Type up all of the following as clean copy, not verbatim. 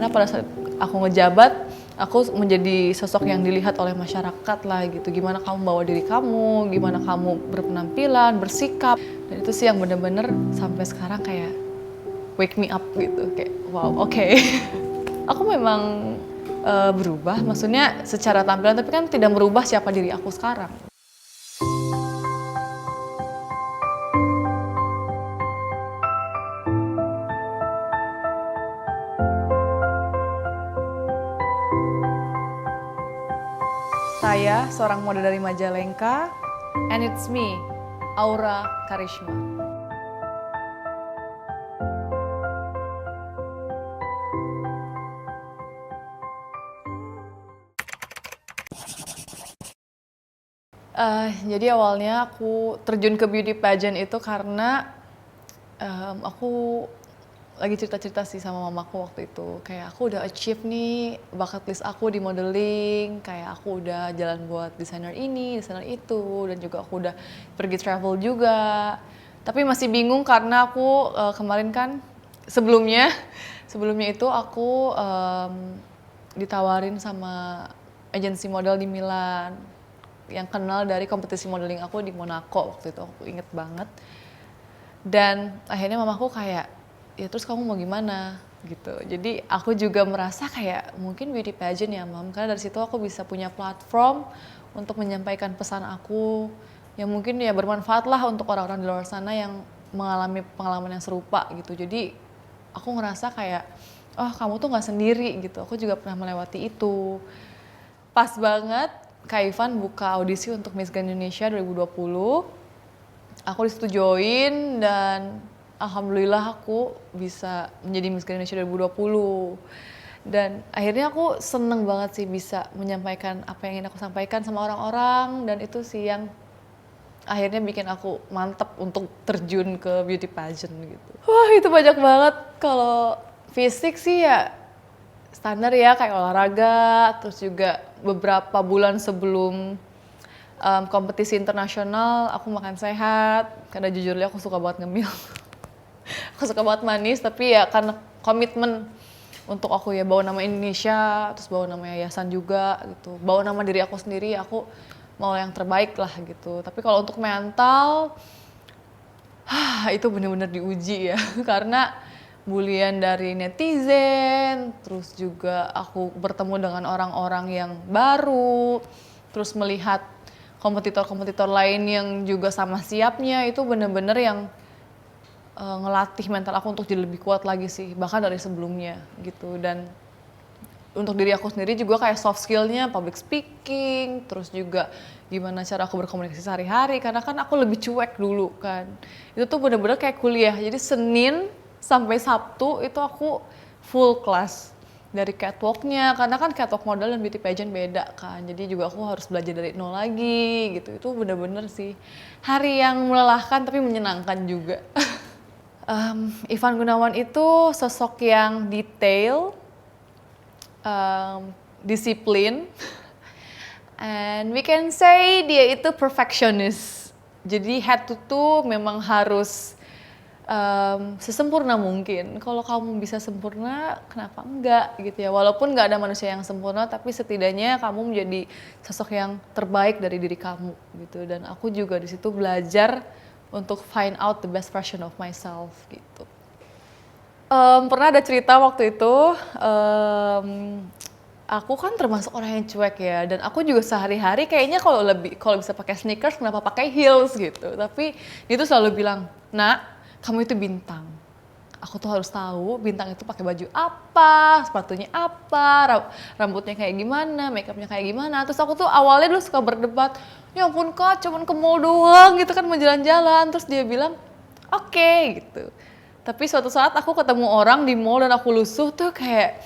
karena pada saat aku ngejabat, aku menjadi sosok yang dilihat oleh masyarakat lah gitu. Gimana kamu bawa diri kamu, gimana kamu berpenampilan, bersikap. Dan itu sih yang bener-bener sampai sekarang kayak wake me up gitu. Kayak wow, oke. Aku memang berubah, maksudnya secara tampilan, tapi kan tidak merubah siapa diri aku sekarang. Saya seorang model dari Majalengka, and it's me, Aura Karishma. Jadi awalnya aku terjun ke beauty pageant itu karena aku lagi cerita-cerita sih sama mamaku waktu itu. Kayak aku udah achieve nih bucket list aku di modeling, kayak aku udah jalan buat desainer ini, desainer itu, dan juga aku udah pergi travel juga. Tapi masih bingung karena aku kemarin kan sebelumnya itu aku ditawarin sama agensi model di Milan yang kenal dari kompetisi modeling aku di Monaco waktu itu, aku inget banget. Dan akhirnya mamaku kayak, ya terus kamu mau gimana gitu. Jadi aku juga merasa kayak mungkin beauty pageant ya Mam, karena dari situ aku bisa punya platform untuk menyampaikan pesan aku yang mungkin ya bermanfaat lah untuk orang-orang di luar sana yang mengalami pengalaman yang serupa gitu. Jadi aku ngerasa kayak, oh kamu tuh gak sendiri gitu, aku juga pernah melewati itu. Pas banget Kak Ivan buka audisi untuk Miss Grand Indonesia 2020. Aku disitu join dan alhamdulillah aku bisa menjadi Miss Grand Indonesia 2020. Dan akhirnya aku seneng banget sih bisa menyampaikan apa yang ingin aku sampaikan sama orang-orang, dan itu sih yang akhirnya bikin aku mantep untuk terjun ke beauty pageant gitu. Wah itu banyak banget. Kalau fisik sih ya standar ya, kayak olahraga, terus juga beberapa bulan sebelum kompetisi internasional aku makan sehat, karena jujurnya aku suka banget ngemil. Aku suka banget manis, tapi ya karena komitmen untuk aku ya bawa nama Indonesia, terus bawa nama yayasan juga gitu, bawa nama diri aku sendiri, aku mau yang terbaik lah gitu. Tapi kalau untuk mental, itu bener-bener diuji ya, karena bulian dari netizen, terus juga aku bertemu dengan orang-orang yang baru, terus melihat kompetitor-kompetitor lain yang juga sama siapnya, itu bener-bener yang ngelatih mental aku untuk jadi lebih kuat lagi sih, bahkan dari sebelumnya gitu. Dan untuk diri aku sendiri juga kayak soft skillnya, public speaking, terus juga gimana cara aku berkomunikasi sehari-hari, karena kan aku lebih cuek dulu kan. Itu tuh bener-bener kayak kuliah, jadi Senin sampai Sabtu itu aku full class. Dari catwalknya, karena kan catwalk model dan beauty pageant beda kan, jadi juga aku harus belajar dari nol lagi gitu. Itu bener-bener sih hari yang melelahkan tapi menyenangkan juga. Ivan Gunawan itu sosok yang detail, disiplin, and we can say dia itu perfectionist. Jadi head to toe memang harus sesempurna mungkin. Kalau kamu bisa sempurna, kenapa enggak gitu ya. Walaupun nggak ada manusia yang sempurna, tapi setidaknya kamu menjadi sosok yang terbaik dari diri kamu gitu. Dan aku juga di situ belajar untuk find out the best version of myself gitu. Pernah ada cerita waktu itu, aku kan termasuk orang yang cuek ya, dan aku juga sehari-hari kayaknya kalau bisa pakai sneakers kenapa pakai heels gitu. Tapi dia tuh selalu bilang, "Nak, kamu itu bintang. Aku tuh harus tahu bintang itu pakai baju apa, sepatunya apa, rambutnya kayak gimana, makeupnya kayak gimana." Terus aku tuh awalnya dulu suka berdebat, ya ampun Kak, cuman ke mall doang gitu kan, mau jalan-jalan. Terus dia bilang, oke gitu. Tapi suatu saat aku ketemu orang di mall dan aku lusuh tuh kayak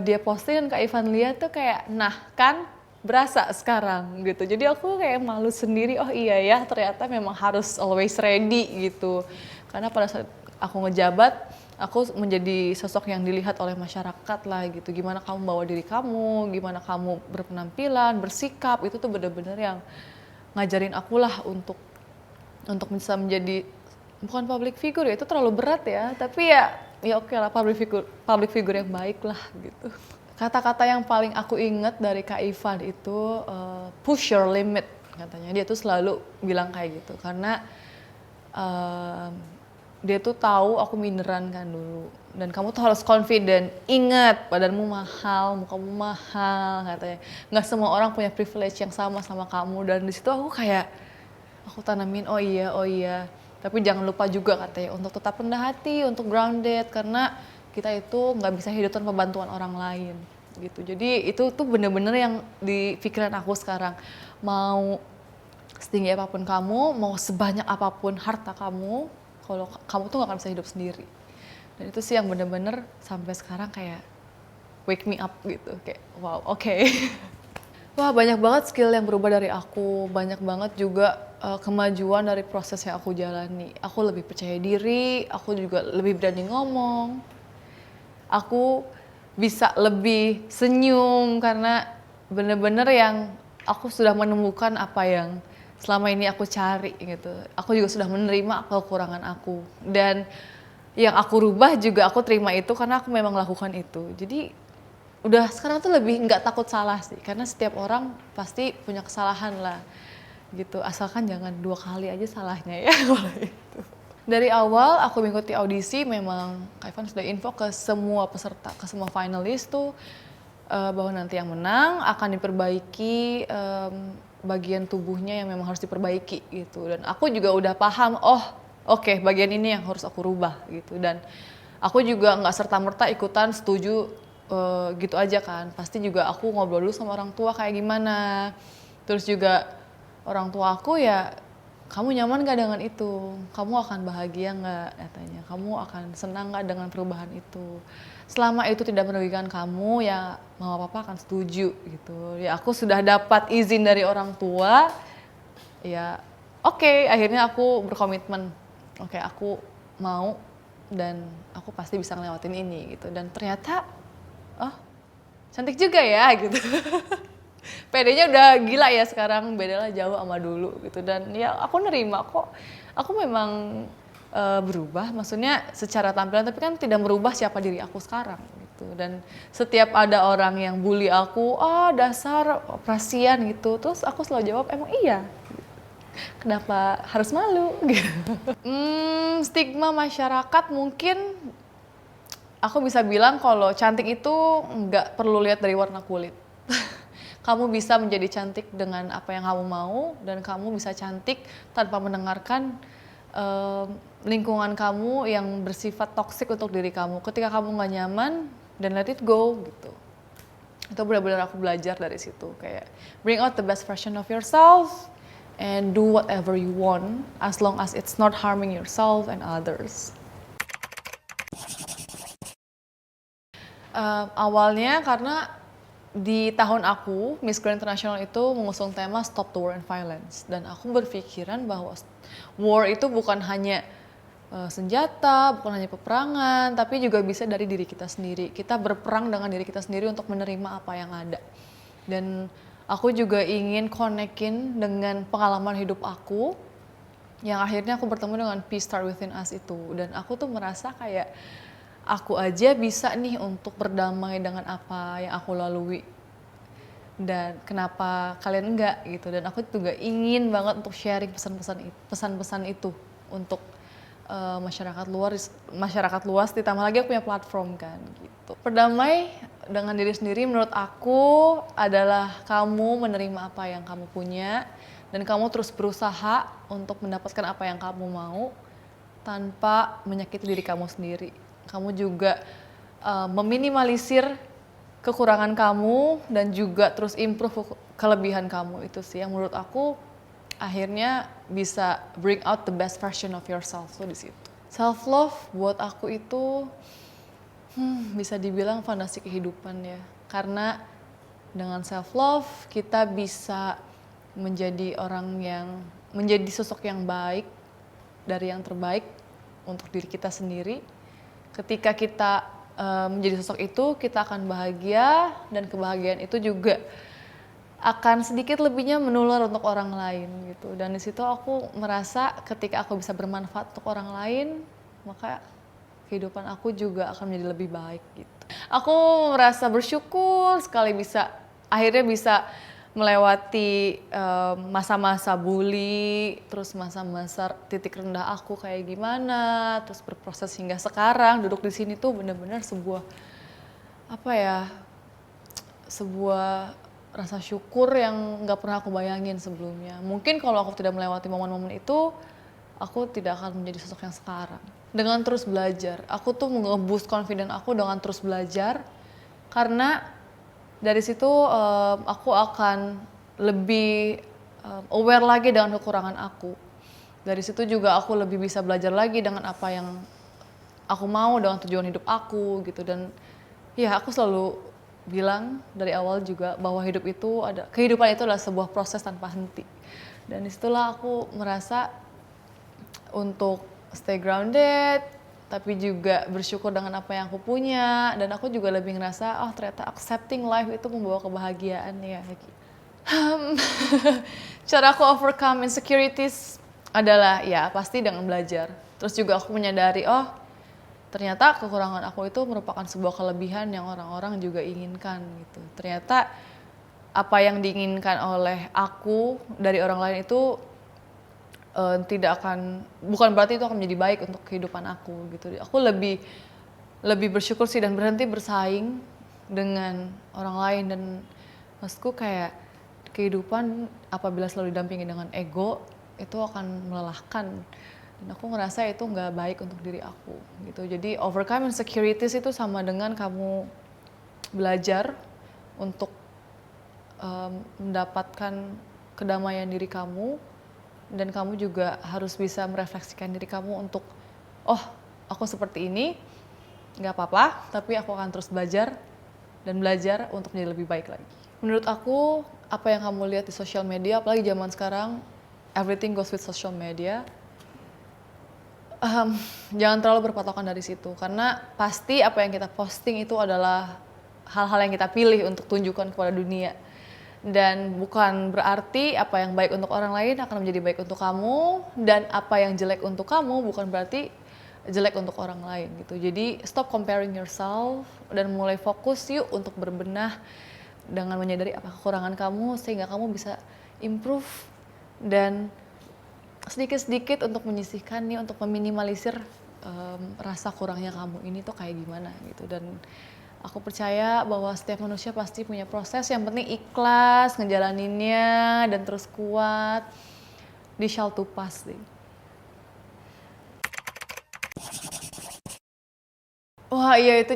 dia posting dan Kak Ivan lihat tuh kayak, nah kan berasa sekarang gitu. Jadi aku kayak malu sendiri, oh iya ya ternyata memang harus always ready gitu. Karena pada saat aku ngejabat, aku menjadi sosok yang dilihat oleh masyarakat lah gitu. Gimana kamu bawa diri kamu, gimana kamu berpenampilan, bersikap, itu tuh bener-bener yang ngajarin aku lah untuk bisa menjadi, bukan public figure ya, itu terlalu berat ya. Tapi ya ya oke lah, public figure yang baik lah gitu. Kata-kata yang paling aku inget dari Kak Ivan itu push your limit katanya. Dia tuh selalu bilang kayak gitu karena dia tuh tahu aku minderan kan dulu. Dan kamu tuh harus confident. Ingat, badanmu mahal, mukamu mahal katanya. Nggak semua orang punya privilege yang sama kamu. Dan di situ aku kayak aku tanamin, oh iya. Tapi jangan lupa juga katanya untuk tetap rendah hati, untuk grounded karena kita itu nggak bisa hidup tanpa bantuan orang lain gitu. Jadi itu tuh bener-bener yang di pikiran aku sekarang. Mau setinggi apapun kamu, mau sebanyak apapun harta kamu, kalau kamu tuh gak akan bisa hidup sendiri. Dan itu sih yang bener-bener sampai sekarang kayak wake me up gitu, kayak wow, oke. Wah, banyak banget skill yang berubah dari aku, banyak banget juga kemajuan dari proses yang aku jalani. Aku lebih percaya diri, aku juga lebih berani ngomong. Aku bisa lebih senyum karena bener-bener yang aku sudah menemukan apa yang selama ini aku cari gitu. Aku juga sudah menerima kekurangan aku. Dan yang aku rubah juga aku terima itu karena aku memang lakukan itu. Jadi udah sekarang tuh lebih nggak takut salah sih. Karena setiap orang pasti punya kesalahan lah gitu. Asalkan jangan 2 kali aja salahnya ya. Dari awal aku mengikuti audisi memang Kak Ivan sudah info ke semua peserta, ke semua finalis tuh bahwa nanti yang menang akan diperbaiki bagian tubuhnya yang memang harus diperbaiki gitu. Dan aku juga udah paham, oke, bagian ini yang harus aku rubah gitu. Dan aku juga nggak serta-merta ikutan setuju gitu aja kan. Pasti juga aku ngobrol dulu sama orang tua kayak gimana. Terus juga orang tua aku ya, kamu nyaman gak dengan itu? Kamu akan bahagia gak katanya? Kamu akan senang gak dengan perubahan itu? Selama itu tidak merugikan kamu, ya mama papa akan setuju gitu. Ya aku sudah dapat izin dari orang tua, ya oke, akhirnya aku berkomitmen. Oke, aku mau dan aku pasti bisa ngelewatin ini gitu. Dan ternyata, cantik juga ya gitu. PD-nya udah gila ya sekarang, bedalah jauh sama dulu gitu. Dan ya aku nerima kok, aku memang berubah, maksudnya secara tampilan, tapi kan tidak merubah siapa diri aku sekarang gitu. Dan setiap ada orang yang bully aku, dasar operasian gitu, terus aku selalu jawab, emang iya, kenapa harus malu gitu. Stigma masyarakat mungkin aku bisa bilang kalau cantik itu nggak perlu lihat dari warna kulit. Kamu bisa menjadi cantik dengan apa yang kamu mau, dan kamu bisa cantik tanpa mendengarkan lingkungan kamu yang bersifat toksik untuk diri kamu. Ketika kamu gak nyaman, then let it go gitu. Itu benar-benar aku belajar dari situ, kayak bring out the best version of yourself and do whatever you want as long as it's not harming yourself and others. Awalnya karena di tahun aku, Miss Grand International itu mengusung tema Stop the War and Violence. Dan aku berpikiran bahwa war itu bukan hanya senjata, bukan hanya peperangan, tapi juga bisa dari diri kita sendiri. Kita berperang dengan diri kita sendiri untuk menerima apa yang ada. Dan aku juga ingin konekin dengan pengalaman hidup aku, yang akhirnya aku bertemu dengan Peace Start Within Us itu. Dan aku tuh merasa kayak aku aja bisa nih untuk berdamai dengan apa yang aku lalui. Dan kenapa kalian enggak gitu. Dan aku juga ingin banget untuk sharing pesan-pesan itu untuk masyarakat luas, ditambah lagi aku punya platform kan gitu. Berdamai dengan diri sendiri menurut aku adalah kamu menerima apa yang kamu punya dan kamu terus berusaha untuk mendapatkan apa yang kamu mau tanpa menyakiti diri kamu sendiri. Kamu juga meminimalisir kekurangan kamu dan juga terus improve kelebihan kamu. Itu sih yang menurut aku akhirnya bisa bring out the best version of yourself tuh di situ. Self love buat aku itu bisa dibilang fondasi kehidupan ya. Karena dengan self love kita bisa menjadi menjadi sosok yang baik, dari yang terbaik untuk diri kita sendiri. Ketika kita menjadi sosok itu, kita akan bahagia dan kebahagiaan itu juga akan sedikit lebihnya menular untuk orang lain gitu. Dan di situ aku merasa ketika aku bisa bermanfaat untuk orang lain, maka kehidupan aku juga akan menjadi lebih baik gitu. Aku merasa bersyukur sekali akhirnya bisa melewati masa-masa bully, terus masa-masa titik rendah aku kayak gimana, terus berproses hingga sekarang duduk di sini tuh benar-benar sebuah rasa syukur yang nggak pernah aku bayangin sebelumnya. Mungkin kalau aku tidak melewati momen-momen itu, aku tidak akan menjadi sosok yang sekarang. Dengan terus belajar, aku tuh nge-boost confidence aku dengan terus belajar, karena dari situ aku akan lebih aware lagi dengan kekurangan aku. Dari situ juga aku lebih bisa belajar lagi dengan apa yang aku mau, dengan tujuan hidup aku gitu. Dan ya aku selalu bilang dari awal juga bahwa kehidupan itu adalah sebuah proses tanpa henti. Dan disitulah aku merasa untuk stay grounded, tapi juga bersyukur dengan apa yang aku punya. Dan aku juga lebih ngerasa, ternyata accepting life itu membawa kebahagiaan ya. Cara aku overcome insecurities adalah ya pasti dengan belajar. Terus juga aku menyadari, ternyata kekurangan aku itu merupakan sebuah kelebihan yang orang-orang juga inginkan gitu. Ternyata apa yang diinginkan oleh aku dari orang lain itu bukan berarti itu akan menjadi baik untuk kehidupan aku gitu. Aku lebih bersyukur sih dan berhenti bersaing dengan orang lain. Dan maksudku kayak kehidupan apabila selalu didampingi dengan ego itu akan melelahkan. Dan aku ngerasa itu nggak baik untuk diri aku gitu. Jadi overcome insecurities itu sama dengan kamu belajar untuk mendapatkan kedamaian diri kamu. Dan kamu juga harus bisa merefleksikan diri kamu untuk, aku seperti ini, nggak apa-apa, tapi aku akan terus belajar dan belajar untuk menjadi lebih baik lagi. Menurut aku, apa yang kamu lihat di social media, apalagi zaman sekarang, everything goes with social media. Jangan terlalu berpatokan dari situ, karena pasti apa yang kita posting itu adalah hal-hal yang kita pilih untuk tunjukkan kepada dunia. Dan bukan berarti apa yang baik untuk orang lain akan menjadi baik untuk kamu, dan apa yang jelek untuk kamu bukan berarti jelek untuk orang lain gitu. Jadi stop comparing yourself dan mulai fokus yuk untuk berbenah dengan menyadari apa kekurangan kamu sehingga kamu bisa improve dan sedikit-sedikit untuk menyisihkan nih, untuk meminimalisir rasa kurangnya kamu ini tuh kayak gimana gitu. Dan aku percaya bahwa setiap manusia pasti punya proses, yang penting ikhlas ngejalaninnya dan terus kuat. This shall to pass deh. Wah iya itu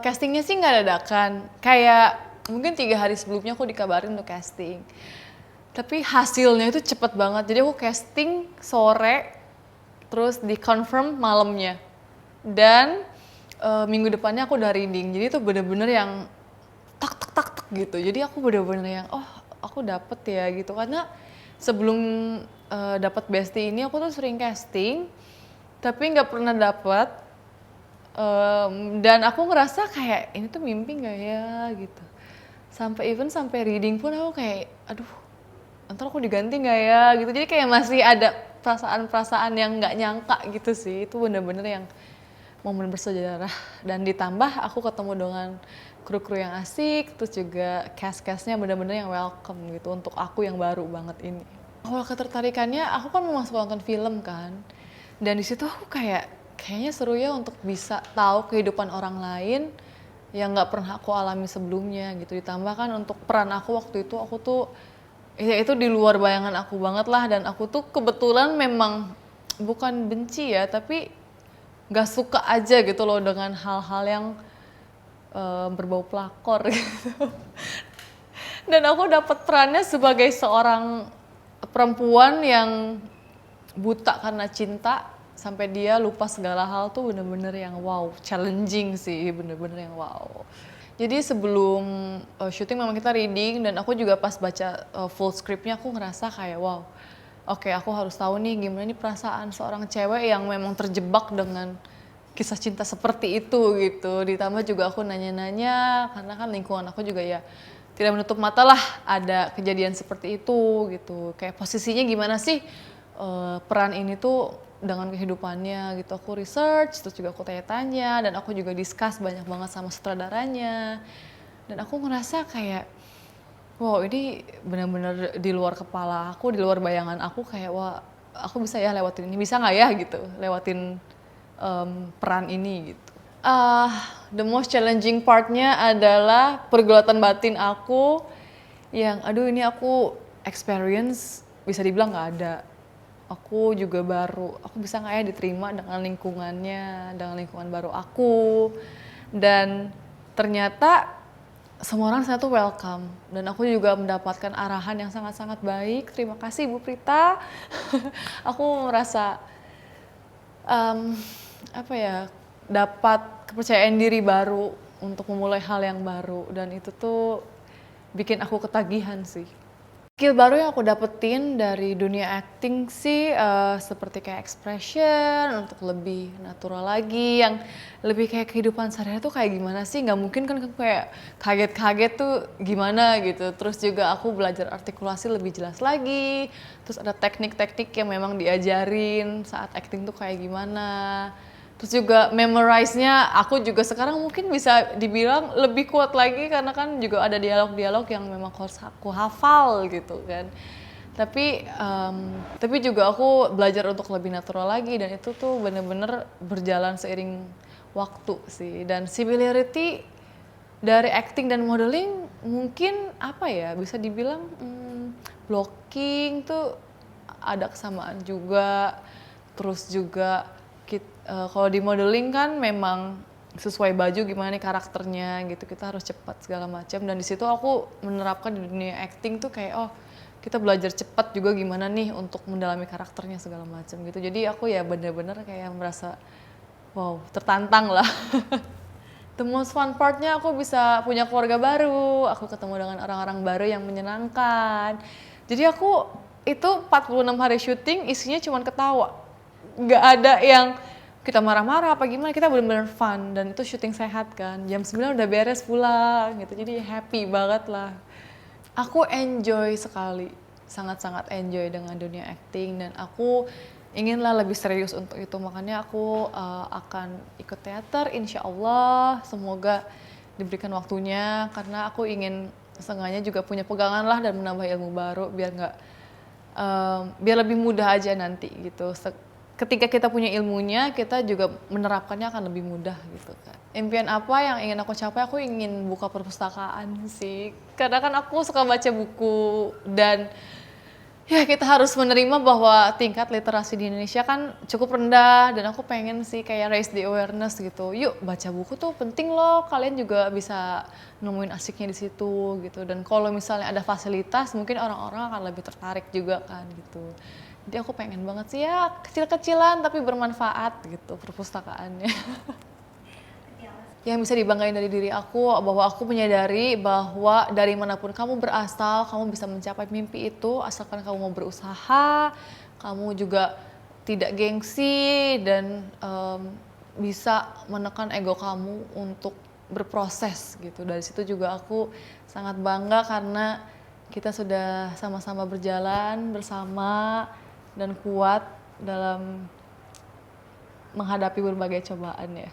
castingnya sih nggak dadakan. Kayak mungkin 3 hari sebelumnya aku dikabarin untuk casting. Tapi hasilnya itu cepet banget. Jadi aku casting sore, terus di confirm malamnya. Dan minggu depannya aku udah reading. Jadi itu bener-bener yang tak gitu. Jadi aku bener-bener yang aku dapet ya gitu. Karena sebelum dapet Bestie ini aku tuh sering casting, tapi nggak pernah dapet. Dan aku ngerasa kayak ini tuh mimpi nggak ya gitu. Sampai reading pun aku kayak aduh, ntar aku diganti nggak ya gitu. Jadi kayak masih ada perasaan-perasaan yang nggak nyangka gitu sih. Itu bener-bener yang momen bersejarah. Dan ditambah aku ketemu dengan kru-kru yang asik, terus juga cast-castnya bener-bener yang welcome gitu untuk aku yang baru banget ini. Awal ketertarikannya aku kan memang suka nonton film kan, dan di situ aku kayaknya seru ya untuk bisa tahu kehidupan orang lain yang nggak pernah aku alami sebelumnya gitu. Ditambah kan untuk peran aku waktu itu, aku tuh ya itu di luar bayangan aku banget lah. Dan aku tuh kebetulan memang bukan benci ya, tapi nggak suka aja gitu loh dengan hal-hal yang berbau pelakor gitu. Dan aku dapat perannya sebagai seorang perempuan yang buta karena cinta sampai dia lupa segala hal tuh bener-bener yang wow, challenging sih, bener-bener yang wow. Jadi sebelum syuting memang kita reading, dan aku juga pas baca full scriptnya aku ngerasa kayak wow, oke, aku harus tahu nih gimana nih perasaan seorang cewek yang memang terjebak dengan kisah cinta seperti itu gitu. Ditambah juga aku nanya-nanya karena kan lingkungan aku juga ya tidak menutup mata lah ada kejadian seperti itu gitu. Kayak posisinya gimana sih peran ini tuh dengan kehidupannya gitu. Aku research, terus juga aku tanya-tanya, dan aku juga discuss banyak banget sama sutradaranya. Dan aku ngerasa kayak, wow ini benar-benar di luar kepala aku, di luar bayangan aku, kayak wah aku bisa ya lewatin ini, bisa nggak ya gitu, lewatin peran ini gitu. The most challenging partnya adalah pergulatan batin aku yang aduh ini aku experience bisa dibilang nggak ada. Aku juga baru, aku bisa nggak ya diterima dengan lingkungannya, dengan lingkungan baru aku. Dan ternyata semua orang saya tuh welcome, dan aku juga mendapatkan arahan yang sangat-sangat baik. Terima kasih Bu Prita. Aku merasa apa ya, dapat kepercayaan diri baru untuk memulai hal yang baru, dan itu tuh bikin aku ketagihan sih. Skill baru yang aku dapetin dari dunia acting sih seperti kayak expression untuk lebih natural lagi, yang lebih kayak kehidupan sehari-hari tuh kayak gimana sih, nggak mungkin kan kayak kaget-kaget tuh gimana gitu. Terus juga aku belajar artikulasi lebih jelas lagi, terus ada teknik-teknik yang memang diajarin saat acting tuh kayak gimana. Terus juga memorize-nya aku juga sekarang mungkin bisa dibilang lebih kuat lagi, karena kan juga ada dialog-dialog yang memang harus aku hafal gitu kan. Tapi juga aku belajar untuk lebih natural lagi, dan itu tuh bener-bener berjalan seiring waktu sih. Dan similarity dari acting dan modeling mungkin apa ya, bisa dibilang blocking tuh ada kesamaan juga. Terus juga kalau di modeling kan memang sesuai baju gimana nih karakternya gitu, kita harus cepat segala macam. Dan di situ aku menerapkan di dunia acting tuh kayak oh kita belajar cepat juga gimana nih untuk mendalami karakternya segala macam gitu. Jadi aku ya bener-bener kayak merasa wow tertantang lah. The most fun partnya aku bisa punya keluarga baru, aku ketemu dengan orang-orang baru yang menyenangkan. Jadi aku itu 46 hari syuting isinya cuma ketawa, nggak ada yang kita marah-marah apa gimana, kita bener-bener fun. Dan itu syuting sehat kan, jam 9 udah beres pulang gitu, jadi happy banget lah. Aku enjoy sekali, sangat-sangat enjoy dengan dunia acting, dan aku inginlah lebih serius untuk itu. Makanya aku akan ikut teater insya Allah, semoga diberikan waktunya, karena aku ingin seenggaknya juga punya pegangan lah dan menambah ilmu baru biar lebih mudah aja nanti gitu. Ketika kita punya ilmunya, kita juga menerapkannya akan lebih mudah gitu kan. Impian apa yang ingin aku capai? Aku ingin buka perpustakaan sih. Karena kan aku suka baca buku, dan ya kita harus menerima bahwa tingkat literasi di Indonesia kan cukup rendah, dan aku pengen sih kayak raise the awareness gitu. Yuk baca buku tuh penting loh, kalian juga bisa nemuin asiknya di situ gitu. Dan kalau misalnya ada fasilitas, mungkin orang-orang akan lebih tertarik juga kan gitu. Jadi aku pengen banget sih ya kecil-kecilan tapi bermanfaat gitu perpustakaannya. Yang bisa dibanggain dari diri aku bahwa aku menyadari bahwa dari manapun kamu berasal, kamu bisa mencapai mimpi itu asalkan kamu mau berusaha, kamu juga tidak gengsi, dan bisa menekan ego kamu untuk berproses gitu. Dari situ juga aku sangat bangga karena kita sudah sama-sama berjalan bersama dan kuat dalam menghadapi berbagai cobaan ya.